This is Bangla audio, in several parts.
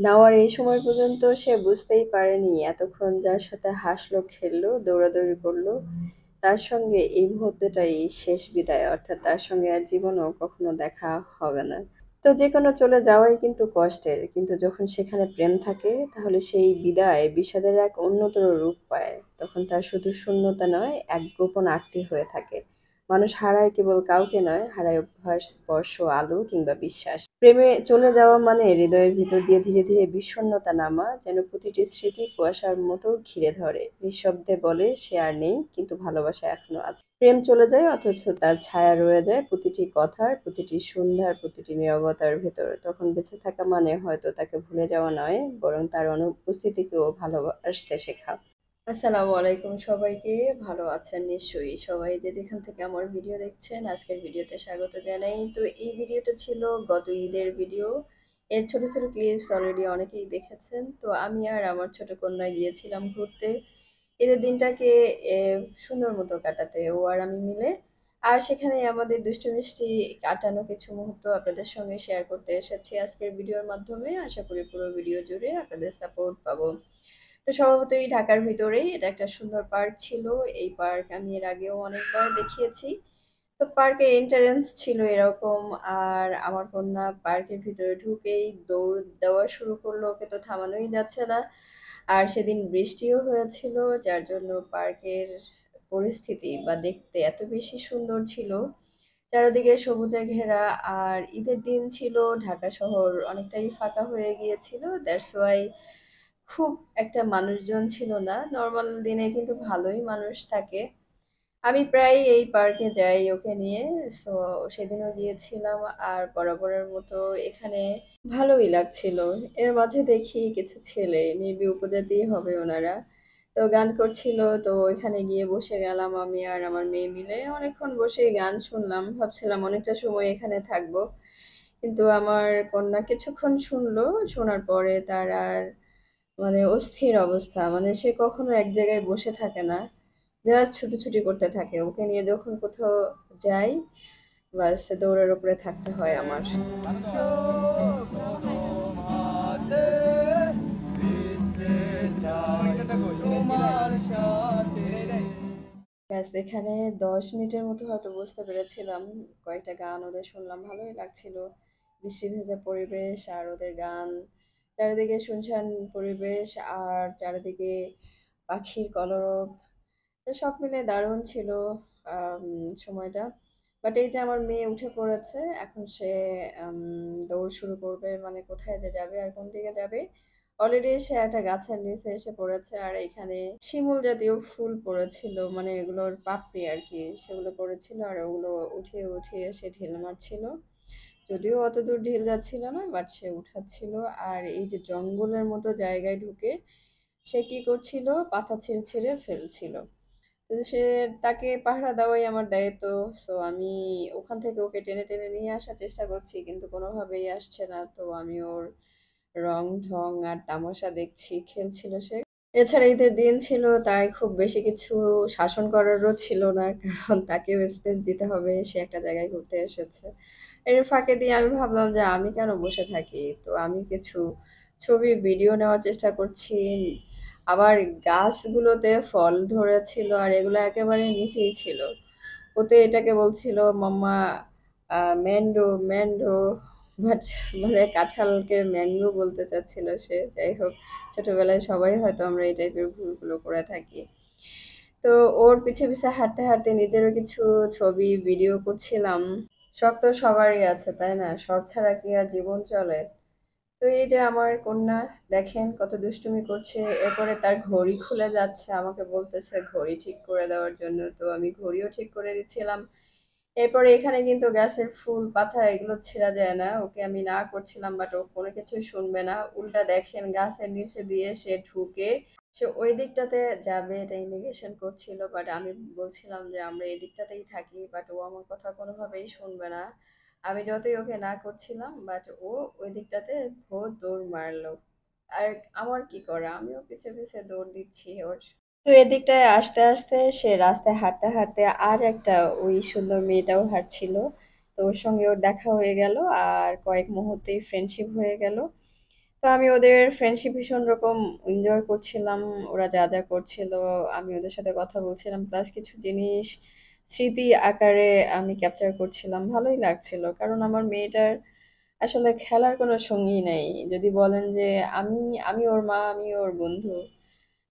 নেওয়ার এই সময় পর্যন্ত সে বুঝতেই পারেনি এতক্ষণ যার সাথে হাসলো, খেললো, দৌড়াদৌড়ি করলো, তার সঙ্গে এই মুহূর্তটাই শেষ বিদায়। অর্থাৎ তার সঙ্গে আর জীবনেও কখনো দেখা হবে না। তো যেকোনো চলে যাওয়াই কিন্তু কষ্টের। কিন্তু যখন সেখানে প্রেম থাকে তাহলে সেই বিদায় বিষাদের এক অন্যতর রূপ পায়। তখন তার শুধু শূন্যতা নয়, এক গোপন আরতি হয়ে থাকে। মানুষ হারায় কেবল কাউকে নয়, হারায় অভ্যাস, স্পর্শ, আলো কিংবা বিশ্বাস। প্রেমে চলে যাওয়া মানে হৃদয়ের ভিতর দিয়ে ধীরে ধীরে বিষণ্ণতা নামা, যেন প্রতিটি স্মৃতি কুয়াশার মতো ঘিরে ধরে, নিঃশব্দে বলে সে আর নেই, কিন্তু ভালোবাসা এখনো আছে। প্রেম চলে যায় অথচ তার ছায়া রয়ে যায় প্রতিটি কথার, প্রতিটি সন্ধ্যার, প্রতিটি নীরবতার ভেতরে। তখন বেঁচে থাকা মানে হয়তো তাকে ভুলে যাওয়া নয়, বরং তার অনুপস্থিতিকেও ভালোবাসতে শেখা। আসসালামু আলাইকুম সবাইকে। ভালো আছেন নিশ্চয়ই সবাই, যে যেখান থেকে আমার ভিডিও দেখছেন। আজকের ভিডিওতে স্বাগত জানাই। তো এই ভিডিওটা ছিল গত ঈদের ভিডিও। এর ছোট ছোট ক্লিপস অলরেডি অনেকেই দেখেছেন। তো আমি আর আমার ছোট কন্যা গিয়েছিলাম ঘুরতে ঈদের দিনটাকে সুন্দর মতো কাটাতে, ও আর আমি মিলে। আর সেখানে আমাদের দুষ্টু মিষ্টি কাটানো কিছু মুহূর্ত আপনাদের সঙ্গে শেয়ার করতে এসেছি আজকের ভিডিওর মাধ্যমে। আশা করি পুরো ভিডিও জুড়ে আপনাদের সাপোর্ট পাবো। তো স্বভাবতই ঢাকার ভিতরেই এটা একটা সুন্দর পার্ক ছিল। এই পার্ক আমি এর আগেও অনেকবার দেখিয়েছি। তো পার্কের এন্ট্রান্স ছিল এরকম। আর আমার কন্যা পার্কের ভিতরে ঢুকেই দৌড় দেওয়া শুরু করলো, ওকে তো থামানোই যাচ্ছে না। আর সেদিন বৃষ্টিও হয়েছিল, যার জন্য পার্কের পরিস্থিতি বা দেখতে এত বেশি সুন্দর ছিল, চারিদিকে সবুজে ঘেরা। আর ঈদের দিন ছিল, ঢাকা শহর অনেকটাই ফাঁকা হয়ে গিয়েছিল, দ্যাটস ওয়াই খুব একটা মানুষজন ছিল না। নর্মাল দিনে কিন্তু ভালোই মানুষ থাকে। আমি প্রায় এই পার্কে যাই ওকে নিয়ে। সো সেদিনও গিয়েছিলাম। আর বরাবরের মতো এখানে ভালোই লাগছিল। এর মাঝে দেখি কিছু ছেলে, মেবি উপজাতি হবে ওনারা, তো গান করছিল। তো এখানে গিয়ে বসে গেলাম আমি আর আমার মেয়ে মিলে। অনেকক্ষণ বসে গান শুনলাম, ভাবছিলাম অনেকটা সময় এখানে থাকবো। কিন্তু আমার কন্যা কিছুক্ষণ শুনলো, শোনার পরে তার আর অস্থির অবস্থা। সে কখনো এক জায়গায় বসে থাকে না, জাস্ট ছুটোছুটি করতে থাকে। ওকে নিয়ে যখন কোথাও যাই, বাস দৌড়ের উপরে থাকতে হয় আমার। ব্যাস এখানে 10 মিনিটের মতো হয়তো বুঝতে পেরেছিলাম। কয়েকটা গান ওদের শুনলাম, ভালোই লাগছিল। বৃষ্টি ভেজা পরিবেশ আর ওদের গান, চারিদিকে শুনশান পরিবেশ, আর চারিদিকে পাখির কলরব। তো সব মিলে দারুণ ছিল সময়টা। বাট এই যে আমার মেয়ে উঠে পড়েছে, এখন সে দৌড় শুরু করবে, কোথায় যে যাবে আর কোন দিকে যাবে। অলরেডি সে একটা গাছের নিচে এসে পড়েছে। আর এখানে শিমুল জাতীয় ফুল পড়েছিল, এগুলোর পাপড়ি আর কি, সেগুলো পড়েছিল। আর ওগুলো উঠিয়ে উঠিয়ে সে ঢিল মারছিল। যদিও অত দূর ঢিল যাচ্ছিল না, বাট সে উঠাচ্ছিল। আর এই যে জঙ্গলের মতো জায়গায় ঢুকে সে কি করছিল, পাতা ছিঁড়ে ছিঁড়ে ফেলছিল। তো তাকে পাহারা দেওয়াই আমার দায়িত্ব। সো আমি ওখান থেকে ওকে টেনে টেনে নিয়ে আসার চেষ্টা করছি, কিন্তু কোনোভাবেই আসছে না। তো আমি ওর রং ঢং আর তামাশা দেখছি, খেলছিল সে। এছাড়া ঈদের দিন ছিল, তাই খুব বেশি কিছু শাসন করারও ছিল না, কারণ তাকেও স্পেস দিতে হবে, সে একটা জায়গায় ঘুরতে এসেছে। এর ফাঁকে দিয়ে আমি ভাবলাম যে আমি কেন বসে থাকি, তো আমি কিছু ছবি ভিডিও নেওয়ার চেষ্টা করছি। আবার গাছগুলোতে ফল ধরেছিল, আর এগুলো একেবারে নিচেই ছিল। ওতে এটাকে বলছিল মাম্মা ম্যান্ডো ম্যান্ডো, বাট কাঁঠালকে ম্যাঙ্গো বলতে চাচ্ছিল সে। যাই হোক, ছোটবেলায় সবাই হয়তো আমরা এই টাইপের ভুলগুলো করে থাকি। তো ওর পিছে পিছে হাঁটতে হাঁটতে নিজেরও কিছু ছবি ভিডিও করছিলাম। শখ তো সবারই আছে, তাই না? শখ ছাড়া কি আর জীবন চলে? তো এই যে আমার কন্যা, দেখেন কত দুষ্টুমি করছে। এরপরে তার ঘড়ি খুলে যাচ্ছে, আমাকে বলতেছে ঘড়ি ঠিক করে দেওয়ার জন্য। তো আমি ঘড়িও ঠিক করে দিচ্ছিলাম। এরপরে এখানে কিন্তু গাছের ফুল পাতা এগুলো ছেঁড়া যায় না, ওকে আমি না করছিলাম, বাট ও কোনো কিছুই শুনবে না। উল্টা দেখেন গাছের নিচে দিয়ে সে ঢুকে সে ওই দিকটাতে যাবে, এটা ইন্ডিকেশন করছিল। বাট আমি বলছিলাম যে আমরা এই দিকটাতেই থাকি, বাট ও আমার কথা কোনোভাবেই শুনবে না। আমি যতই ওকে না করছিলাম, বাট ও ওই দিকটাতে ভোর দৌড় মারলো। আর আমার কি করা, আমিও পিছে পিছে দৌড় দিচ্ছি ওর। তো এদিকটায় আসতে আসতে সে রাস্তায় হাঁটতে হাঁটতে আর একটা ওই সুন্দর মেয়েটাও হাঁটছিল। তো ওর সঙ্গে ওর দেখা হয়ে গেল, আর কয়েক মুহূর্তেই ফ্রেন্ডশিপ হয়ে গেল। তো আমি ওদের ফ্রেন্ডশিপ ভীষণ রকম এনজয় করছিলাম। ওরা যা যা করছিল আমি ওদের সাথে কথা বলছিলাম, প্লাস কিছু জিনিস স্মৃতি আকারে আমি ক্যাপচার করছিলাম। ভালোই লাগছিল, কারণ আমার মেয়েটার আসলে খেলার কোনো সঙ্গী নেই। যদি বলেন যে আমি আমি ওর মা, আমি ওর বন্ধু,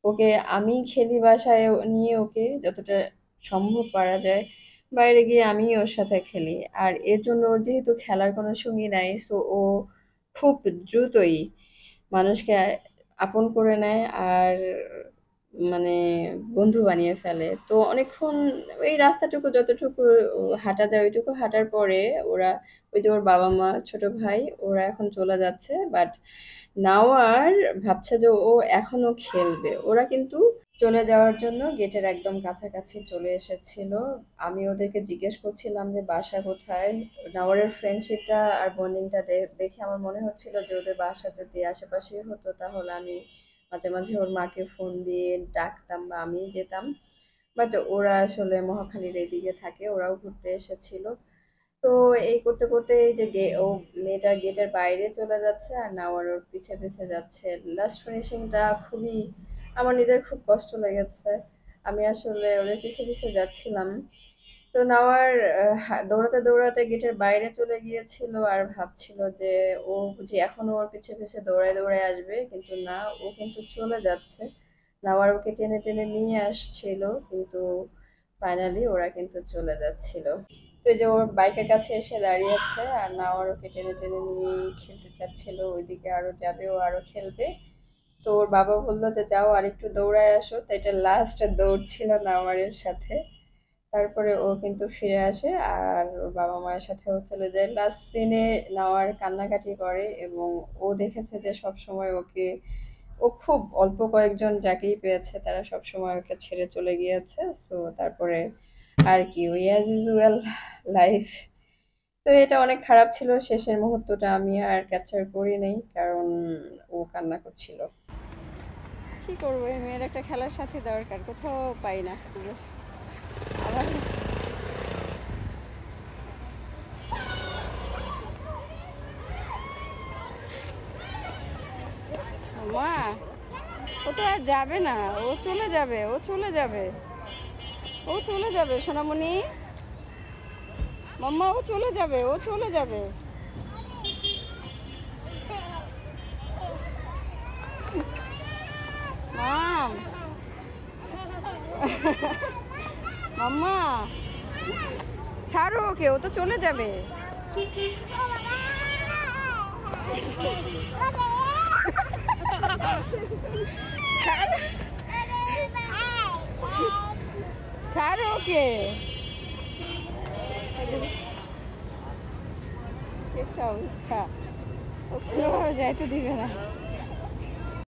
ওকে আমি খেলি বাসায় নিয়ে, ওকে যতটা সম্ভব পারা যায় বাইরে গিয়ে আমি ওর সাথে খেলি। আর এর জন্য ওর যেহেতু খেলার কোনো সঙ্গী নাই, সো ও খুব দ্রুতই মানুষকে আপন করে নেয় আর মানে বন্ধু বানিয়ে ফেলে। তো অনেকক্ষণ ওই রাস্তাটুকু যতটুকু হাঁটা যায় ওইটুকু হাঁটার পরে ওরা, ওই যে ওর বাবা মা ছোট ভাই, ওরা এখন চলে যাচ্ছে। বাট নাওয়ার ভাবছে যে ও এখনো খেলবে। ওরা কিন্তু চলে যাওয়ার জন্য গেটের একদম কাছাকাছি চলে এসেছিল। আমি ওদেরকে জিজ্ঞেস করছিলাম যে বাসা কোথায়। নাওয়ারের ফ্রেন্ডশিপটা আর বন্ডিংটা দেখে আমার মনে হচ্ছিল যে ওদের বাসা যদি আশেপাশে হতো তাহলে আমি মাঝে মাঝে ওর মাকে ফোন দিয়ে ডাকতাম বা আমি যেতাম। বাট ওরা আসলে মহাখালীর এইদিকে থাকে, ওরাও ঘুরতে এসেছিল। তো এই করতে করতে এই যে ও মেয়েটা গেটের বাইরে চলে যাচ্ছে আর নাওয়ার ওর পিছে পিছে যাচ্ছে। লাস্ট ফিনিশিংটা খুবই আমার নিজের খুব কষ্ট লেগেছে। আমি আসলে ওদের পিছে পিছে যাচ্ছিলাম। তো নাওয়ার দৌড়াতে দৌড়াতে গেটের বাইরে চলে গিয়েছিল আর ভাবছিল যে ও বুঝি এখনো ওর পিছে পিছে দৌড়ায় দৌড়ায় আসবে, কিন্তু না, ও কিন্তু চলে যাচ্ছে। নাওয়ার ওকে টেনে টেনে নিয়ে আসছিল, কিন্তু ফাইনালি ওরা কিন্তু চলে যাচ্ছিল। তো এই যে ওর বাইকের কাছে এসে দাঁড়িয়েছে আর নাওয়ার ওকে টেনে টেনে নিয়ে খেলতে চাচ্ছিল, ওইদিকে আরো যাবে, ও আরো খেলবে। তো ওর বাবা বললো যে যাও আর একটু দৌড়ায় আসো। তো এটা লাস্ট দৌড় ছিল নাওয়ারের সাথে। তারপরে ও কিন্তু ফিরে আসে আর ওর বাবা মায়ের সাথেও চলে যায়। লাস্ট সিনে নেওয়ার কান্নাকাটি করে এবং ও দেখেছে যে সব সময় ওকে, ও খুব অল্প কয়েকজন যাকেই পেয়েছে তারা সব সময় ওকে ছেড়ে চলে গিয়েছে। সো তারপরে আর কি, ওই অ্যাজ ইউজুয়াল লাইফ। তো এটা অনেক খারাপ ছিল, শেষের মুহূর্তটা আমি আর ক্যাপচার করি নাই কারণ ও কান্না করছিল। কি করবো, এই মেয়ের একটা খেলার সাথে দরকার, কোথাও পাই না আবার। মা, ও তো আর যাবে না, ও চলে যাবে, ও চলে যাবে, ও চলে যাবে সোনামণি। মাম্মা, ও চলে যাবে, ও চলে যাবে। মাম, মাম্মা ছাড়ো ওকে, ও তো চলে যাবে। ছাড়ো ওকে, একটা অবস্থা, ও কোনোভাবে যাইতে দিবে না।